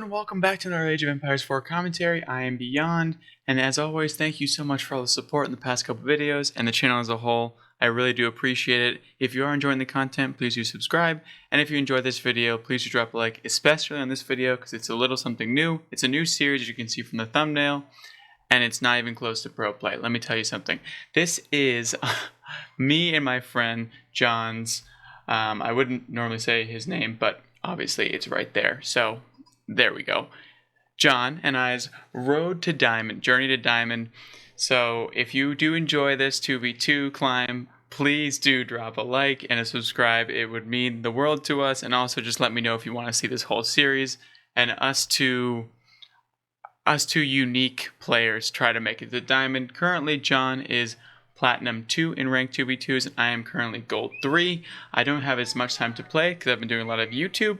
everyone, welcome back to another Age of Empires 4 commentary. I am Beyond, and as always, thank you so much for all the support in the past couple videos and the channel as a whole. I really do appreciate it. If you are enjoying the content, please do subscribe, and if you enjoyed this video, please do drop a like, especially on this video, because it's a little something new. It's a new series, as you can see from the thumbnail, and it's not even close to pro play. Let me tell you something. This is me and my friend John's, I wouldn't normally say his name, but obviously it's right there, so there we go. John and I's Road to Diamond, Journey to Diamond. So if you do enjoy this 2v2 climb, please do drop a like and a subscribe. It would mean the world to us. And also just let me know if you want to see this whole series and us two unique players try to make it to Diamond. Currently, John is Platinum 2 in rank 2v2s, and I am currently Gold 3. I don't have as much time to play because I've been doing a lot of YouTube.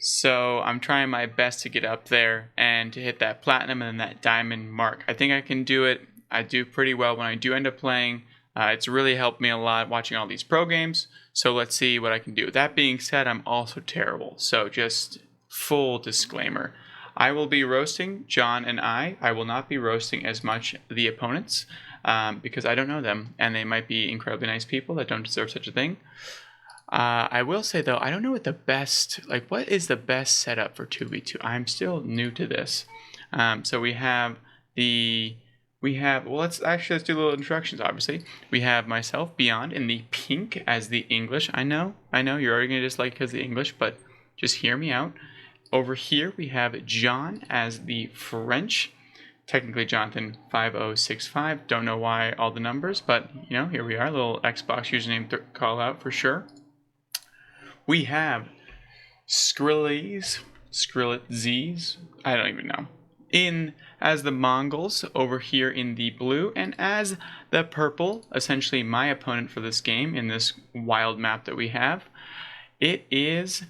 So I'm trying my best to get up there and to hit that platinum and that diamond mark. I think I can do it. I do pretty well when I do end up playing. It's really helped me a lot watching all these pro games. So let's see what I can do. That being said, I'm also terrible. So just full disclaimer. I will be roasting John and I will not be roasting as much the opponents because I don't know them. And they might be incredibly nice people that don't deserve such a thing. I will say though, I don't know what the best, what is the best setup for 2v2? I'm still new to this. So let's do little introductions, obviously. We have myself, Beyond, in the pink as the English. I know, you're already going to dislike because the English, but just hear me out. Over here, we have John as the French. Technically, Jonathan 5065. Don't know why all the numbers, but, here we are. Little Xbox username call out for sure. We have Skrillz's, I don't even know, as the Mongols over here in the blue, and as the purple, essentially my opponent for this game in this wild map that we have, it is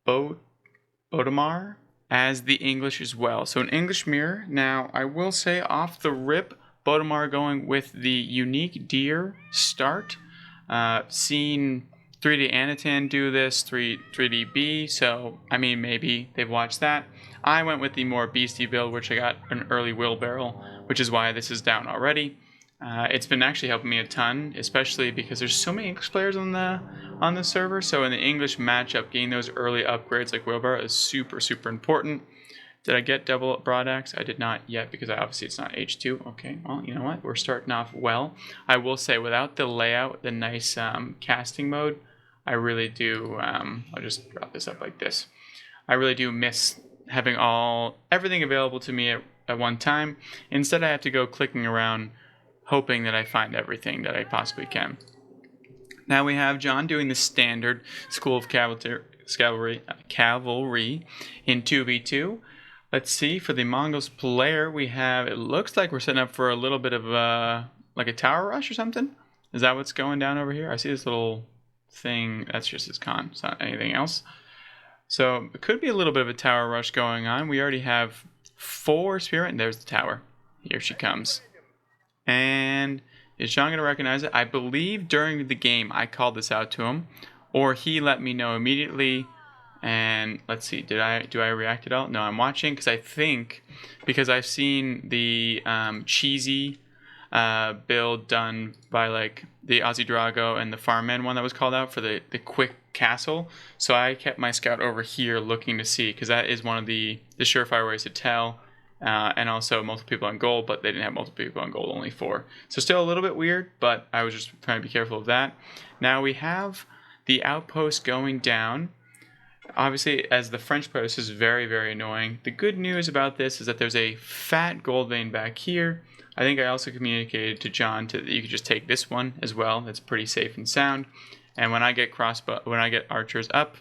Bodamar as the English as well. So an English mirror. Now, I will say off the rip, Bodamar going with the unique deer start. Seen 3D Anatan do this, 3DB, so, maybe they've watched that. I went with the more beastie build, which I got an early wheelbarrow, which is why this is down already. It's been actually helping me a ton, especially because there's so many English players on the server, so in the English matchup, getting those early upgrades like wheelbarrow is super, super important. Did I get double broad axe? I did not yet because obviously it's not H2. Okay, well, you know what? We're starting off well. I will say, without the layout, the nice casting mode, I really do, I'll just drop this up like this. I really do miss having everything available to me at one time. Instead, I have to go clicking around, hoping that I find everything that I possibly can. Now we have John doing the standard School of Cavalry in 2v2. Let's see, for the Mongols player, we have, it looks like we're setting up for a little bit of a tower rush or something. Is that what's going down over here? I see this little thing. That's just his con. It's not anything else. So it could be a little bit of a tower rush going on. We already have 4 spearmen. And there's the tower. Here she comes. And is John going to recognize it? I believe during the game I called this out to him, or he let me know immediately. And let's see, do I react at all? No, I'm watching because I've seen the cheesy build done by the Aussie Drago and the Farmman one that was called out for the quick castle. So I kept my scout over here looking to see, because that is one of the surefire ways to tell. And also multiple people on gold, but they didn't have multiple people on gold, only 4. So still a little bit weird, but I was just trying to be careful of that. Now we have the outpost going down. Obviously, as the French player, this is very, very annoying. The good news about this is that there's a fat gold vein back here. I think I also communicated to John that you could just take this one as well. That's pretty safe and sound. And when I get archers up,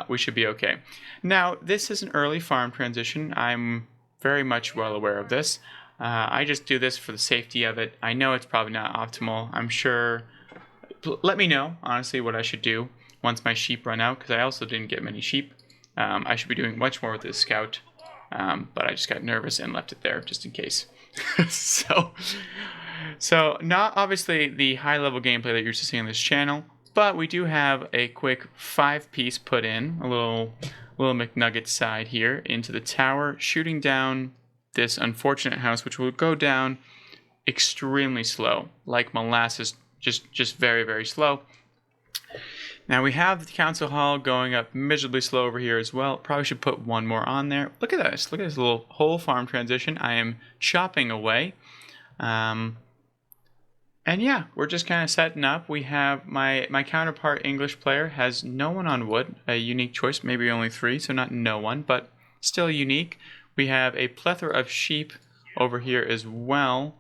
we should be okay. Now, this is an early farm transition. I'm very much well aware of this. I just do this for the safety of it. I know it's probably not optimal. I'm sure. Let me know, honestly, what I should do once my sheep run out, because I also didn't get many sheep. I should be doing much more with this scout, but I just got nervous and left it there just in case. So not obviously the high-level gameplay that you're used to seeing on this channel, but we do have a quick 5-piece put in, a little little McNugget side here into the tower, shooting down this unfortunate house, which will go down extremely slow, like molasses, just very, very slow. Now we have the council hall going up miserably slow over here as well. Probably should put one more on there. Look at this. Look at this little whole farm transition. I am chopping away. And yeah, we're just kind of setting up. We have my counterpart English player has no one on wood. A unique choice, maybe only 3, so not no one, but still unique. We have a plethora of sheep over here as well.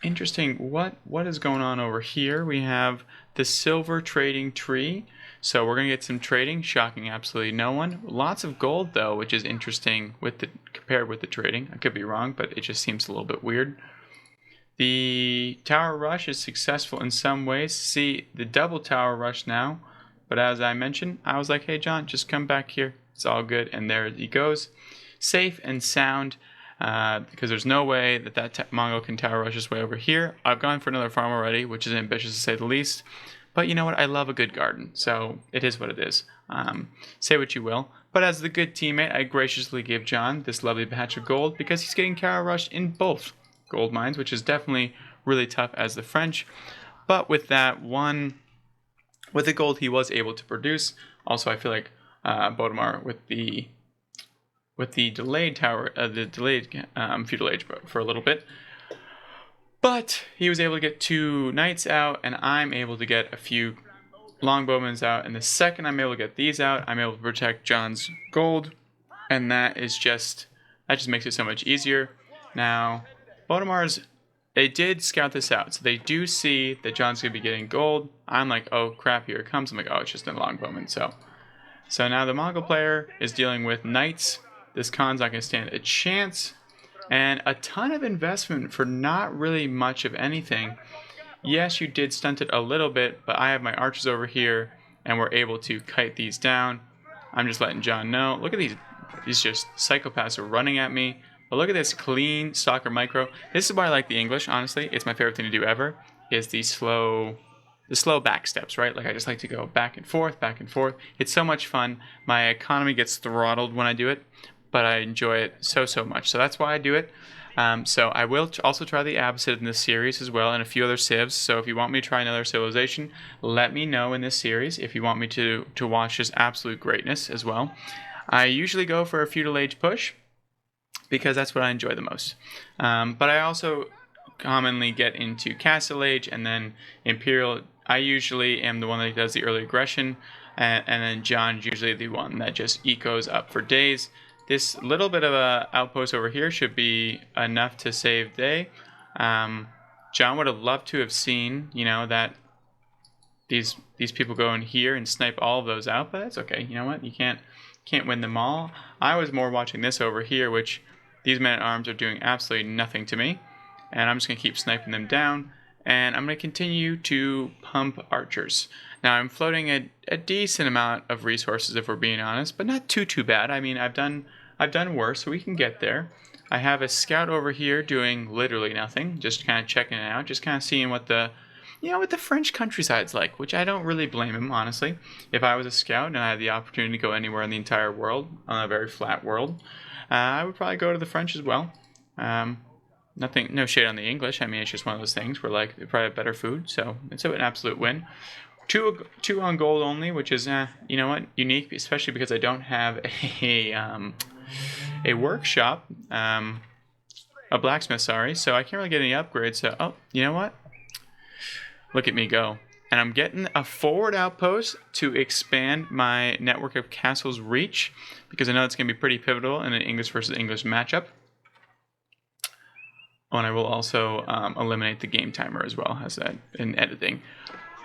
Interesting. What is going on over here? We have the silver trading tree. So we're going to get some trading, shocking absolutely no one. Lots of gold though, which is interesting compared with the trading. I could be wrong, but it just seems a little bit weird. The tower rush is successful in some ways. See the double tower rush now. But as I mentioned, I was like, hey John, just come back here. It's all good. And there he goes. Safe and sound. Because there's no way that Mongol can tower rush his way over here. I've gone for another farm already, which is ambitious to say the least. But you know what? I love a good garden, so it is what it is. Say what you will. But as the good teammate, I graciously give John this lovely patch of gold because he's getting tower rushed in both gold mines, which is definitely really tough as the French. But with that with the gold he was able to produce. Also, I feel like Bodemar with the delayed tower, the delayed feudal age for a little bit. But he was able to get 2 knights out, and I'm able to get a few longbowmen out. And the second I'm able to get these out, I'm able to protect John's gold. And that just makes it so much easier. Now, Bodemar's, they did scout this out. So they do see that John's going to be getting gold. I'm like, oh crap, here it comes. I'm like, oh, it's just a longbowman. So now the Mongol player is dealing with knights. This Khan's not going to stand a chance. And a ton of investment for not really much of anything. Yes, you did stunt it a little bit, but I have my archers over here, and we're able to kite these down. I'm just letting John know. Look at these just psychopaths are running at me. But look at this clean soccer micro. This is why I like the English, honestly. It's my favorite thing to do ever, is the slow back steps, right? Like I just like to go back and forth, back and forth. It's so much fun. My economy gets throttled when I do it, but I enjoy it so much. So that's why I do it. So I will also try the opposite in this series as well, and a few other civs. So if you want me to try another civilization, let me know in this series if you want me to watch this absolute greatness as well. I usually go for a feudal age push because that's what I enjoy the most. But I also commonly get into castle age and then imperial. I usually am the one that does the early aggression, and then John's usually the one that just ecos up for days. This little bit of a outpost over here should be enough to save day. John would have loved to have seen, that these people go in here and snipe all of those out, but that's okay. You know what? You can't win them all. I was more watching this over here, which these men-at-arms are doing absolutely nothing to me, and I'm just gonna keep sniping them down, and I'm gonna continue to pump archers. Now I'm floating a decent amount of resources, if we're being honest, but not too bad. I mean, I've done worse, so we can get there. I have a scout over here doing literally nothing, just kind of checking it out, just kind of seeing what the French countryside's like, which I don't really blame him, honestly. If I was a scout and I had the opportunity to go anywhere in the entire world, on a very flat world, I would probably go to the French as well. No shade on the English. I mean, it's just one of those things where, like, they probably have better food, so it's an absolute win. Two on gold only, which is, unique, especially because I don't have a workshop, a blacksmith, sorry, so I can't really get any upgrades. So, oh, you know what? Look at me go. And I'm getting a forward outpost to expand my network of castles reach, because I know it's going to be pretty pivotal in an English versus English matchup. Oh, and I will also eliminate the game timer as well as that in editing.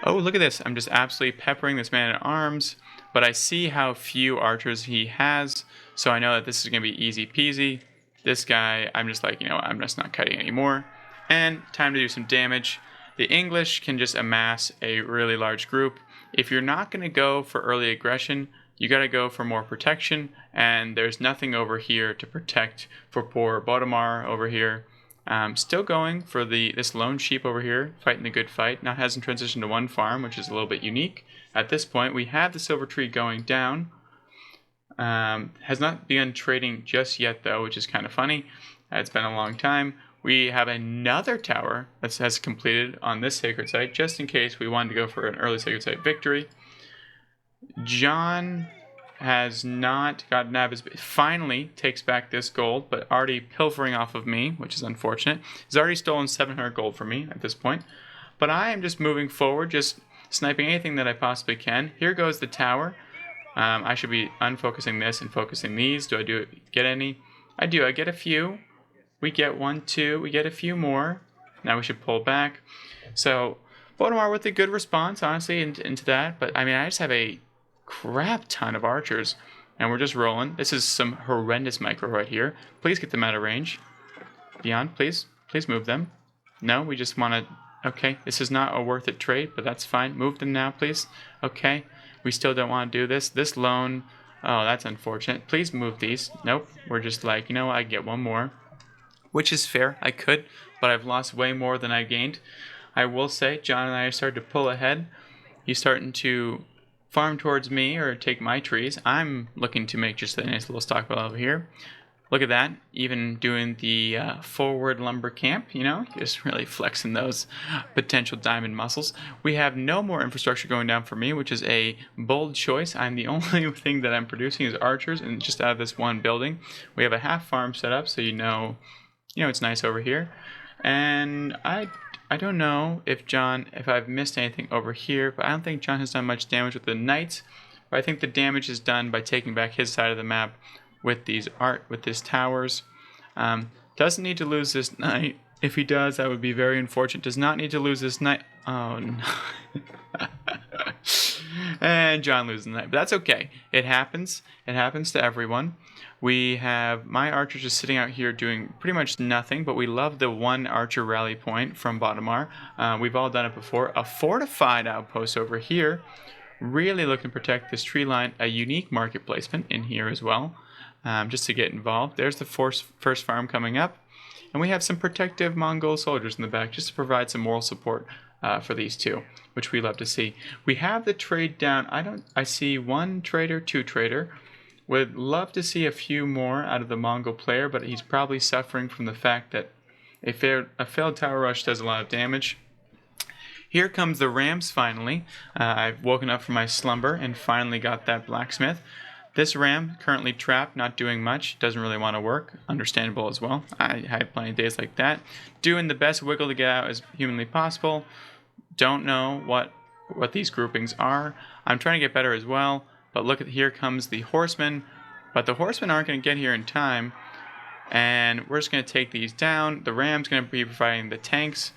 Oh, look at this. I'm just absolutely peppering this man at arms, but I see how few archers he has, so I know that this is going to be easy peasy. This guy, I'm just like, I'm just not cutting anymore. And time to do some damage. The English can just amass a really large group. If you're not going to go for early aggression, you got to go for more protection, and there's nothing over here to protect for poor Bodemar over here. Still going for this lone sheep over here, fighting the good fight. Now hasn't transitioned to one farm, which is a little bit unique. At this point, we have the silver tree going down. Has not begun trading just yet, though, which is kind of funny. It's been a long time. We have another tower that has completed on this sacred site, just in case we wanted to go for an early sacred site victory. John has not gotten out of his... Finally takes back this gold, but already pilfering off of me, which is unfortunate. He's already stolen 700 gold from me at this point. But I am just moving forward, just sniping anything that I possibly can. Here goes the tower. I should be unfocusing this and focusing these. Do I get any? I do. I get a few. We get 1, 2. We get a few more. Now we should pull back. So, Bodemar with a good response, honestly, into that. But, I mean, I just have a crap ton of archers. And we're just rolling. This is some horrendous micro right here. Please get them out of range. Beyond, please. Please move them. No, we just want to... Okay, this is not a worth it trade, but that's fine. Move them now, please. Okay, we still don't want to do this. This loan... Oh, that's unfortunate. Please move these. Nope, we're just like, you know what, I get one more. Which is fair, I could, but I've lost way more than I gained. I will say, John and I are starting to pull ahead. He's starting to farm towards me or take my trees. I'm looking to make just a nice little stockpile over here. Look at that, even doing the forward lumber camp, you know, just really flexing those potential diamond muscles. We have no more infrastructure going down for me, which is a bold choice. I'm the only thing that I'm producing is archers, and just out of this one building. We have a half farm set up, so you know it's nice over here. And I don't know if I've missed anything over here, but I don't think John has done much damage with the knights. But I think the damage is done by taking back his side of the map with these towers. Doesn't need to lose this knight. If he does, that would be very unfortunate. Does not need to lose this knight. Oh no. And John loses the knight. But that's okay. It happens. It happens to everyone. We have my archers just sitting out here doing pretty much nothing, but we love the one archer rally point from Bodemar. We've all done it before. A fortified outpost over here. Really looking to protect this tree line. A unique market placement in here as well. Just to get involved. There's the first farm coming up. And we have some protective Mongol soldiers in the back just to provide some moral support for these two, which we love to see. We have the trade down. I see 1 trader, 2 trader. Would love to see a few more out of the Mongol player, but he's probably suffering from the fact that a failed tower rush does a lot of damage. Here comes the Rams finally. I've woken up from my slumber and finally got that Blacksmith. This ram, currently trapped, not doing much, doesn't really want to work. Understandable as well. I had plenty of days like that. Doing the best wiggle to get out as humanly possible. Don't know what these groupings are. I'm trying to get better as well. But look, here comes the horsemen. But the horsemen aren't going to get here in time. And we're just going to take these down. The ram's going to be providing the tanks.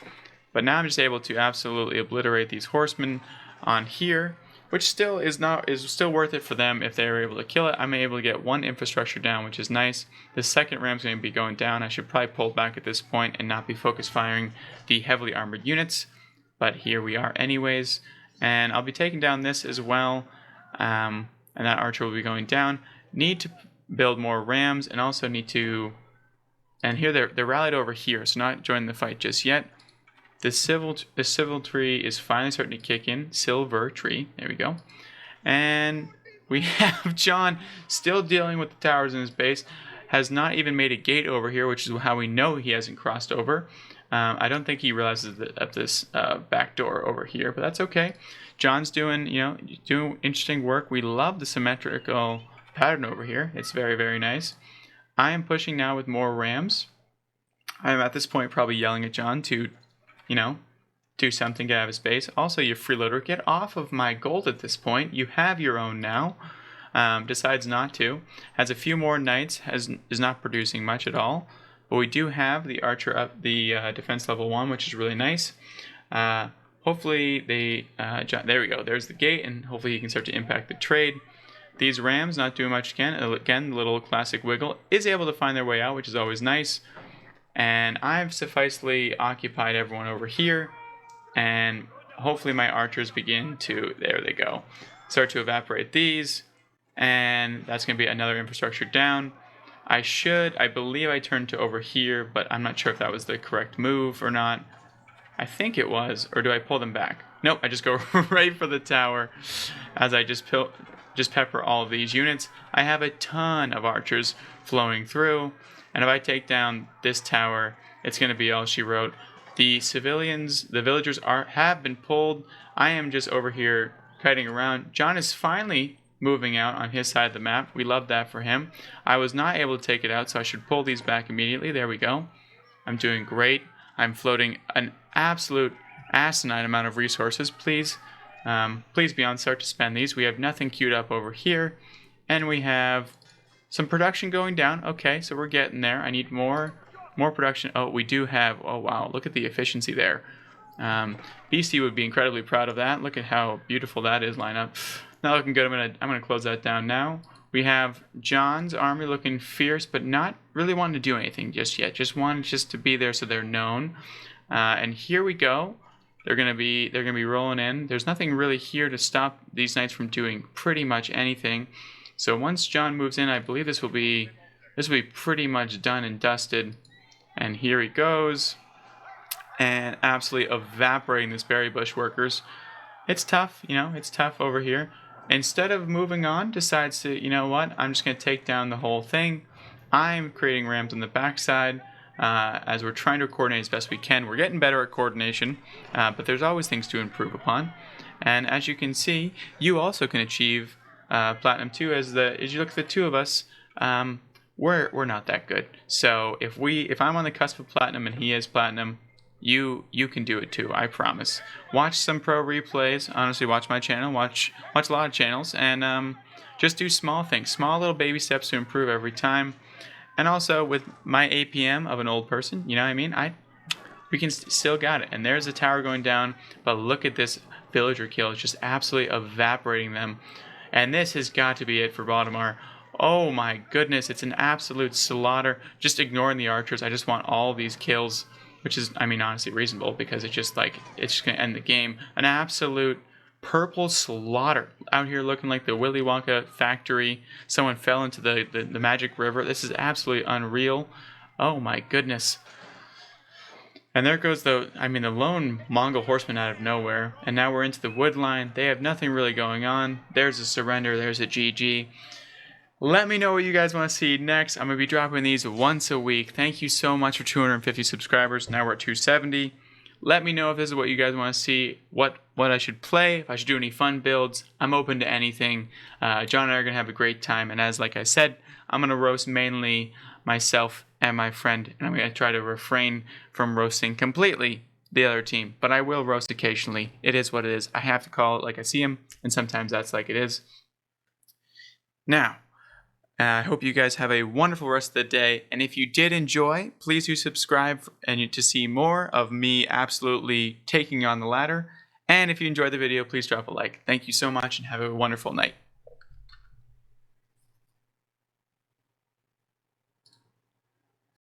But now I'm just able to absolutely obliterate these horsemen on here, which still is still worth it for them if they were able to kill it. I'm able to get 1 infrastructure down, which is nice. The second ram's going to be going down. I should probably pull back at this point and not be focus firing the heavily armored units. But here we are anyways. And I'll be taking down this as well. And that archer will be going down. Need to build more rams and also need to... And here they're rallied over here, so not joining the fight just yet. The civil tree is finally starting to kick in. Silver tree. There we go. And we have John still dealing with the towers in his base. Has not even made a gate over here, which is how we know he hasn't crossed over. I don't think he realizes of this back door over here, but that's okay. John's doing interesting work. We love the symmetrical pattern over here. It's very, very nice. I am pushing now with more rams. I'm at this point probably yelling at John to, do something, get out of his base. Also, you freeloader, get off of my gold at this point. You have your own now. Decides not to. Has a few more knights. Is not producing much at all. But we do have the archer up the defense level 1, which is really nice. Hopefully there we go. There's the gate, and hopefully he can start to impact the trade. These rams not doing much again. Again, the little classic wiggle is able to find their way out, which is always nice. And I've sufficiently occupied everyone over here, and hopefully my archers begin to, there they go, start to evaporate these, and that's going to be another infrastructure down. I believe I turned to over here, but I'm not sure if that was the correct move or not. I think it was, or do I pull them back? Nope, I just go right for the tower as I just just pepper all of these units. I have a ton of archers flowing through, and if I take down this tower, it's going to be all she wrote. The civilians, the villagers have been pulled. I am just over here kiting around. John is finally moving out on his side of the map. We love that for him. I was not able to take it out, so I should pull these back immediately. There we go. I'm doing great. I'm floating an absolute asinine amount of resources. Please be on start to spend these. We have nothing queued up over here, and we have some production going down. Okay, so we're getting there. I need more production. Oh, we do have. Oh wow, look at the efficiency there. Beastie would be incredibly proud of that. Look at how beautiful that is line up. Not looking good. I'm gonna close that down now. We have John's army looking fierce, but not really wanting to do anything just yet. Just wanted to be there so they're known. And here we go. They're gonna be rolling in. There's nothing really here to stop these knights from doing pretty much anything. So once John moves in, I believe this will be pretty much done and dusted. And here he goes, and absolutely evaporating this berry bush workers. It's tough, it's tough over here. Instead of moving on, decides to, you know what, I'm just going to take down the whole thing. I'm creating ramps on the backside as we're trying to coordinate as best we can. We're getting better at coordination, but there's always things to improve upon. And as you can see, you also can achieve Platinum 2 as you look at the two of us. We're not that good. So if I'm on the cusp of Platinum and he is Platinum, you can do it too, I promise. Watch some pro replays. Honestly, watch my channel. Watch a lot of channels, and just do small things, small little baby steps to improve every time. And also with my APM of an old person, you know what I mean? We can still got it. And there's a tower going down, but look at this villager kill. It's just absolutely evaporating them. And this has got to be it for Baltimore. Oh my goodness, it's an absolute slaughter. Just ignoring the archers. I just want all these kills, which is, honestly reasonable, because it's just going to end the game. An absolute purple slaughter out here, looking like the Willy Wonka factory. Someone fell into the magic river. This is absolutely unreal. Oh my goodness. And there goes the lone Mongol horseman out of nowhere. And now we're into the wood line. They have nothing really going on. There's a surrender. There's a GG. Let me know what you guys want to see next. I'm going to be dropping these once a week. Thank you so much for 250 subscribers. Now we're at 270. Let me know if this is what you guys want to see, what I should play, if I should do any fun builds. I'm open to anything. John and I are going to have a great time. And like I said, I'm going to roast mainly myself and my friend. And I'm going to try to refrain from roasting completely the other team. But I will roast occasionally. It is what it is. I have to call it like I see him. And sometimes that's like it is. Now, I hope you guys have a wonderful rest of the day. And if you did enjoy, please do subscribe to see more of me absolutely taking on the ladder. And if you enjoyed the video, please drop a like. Thank you so much and have a wonderful night.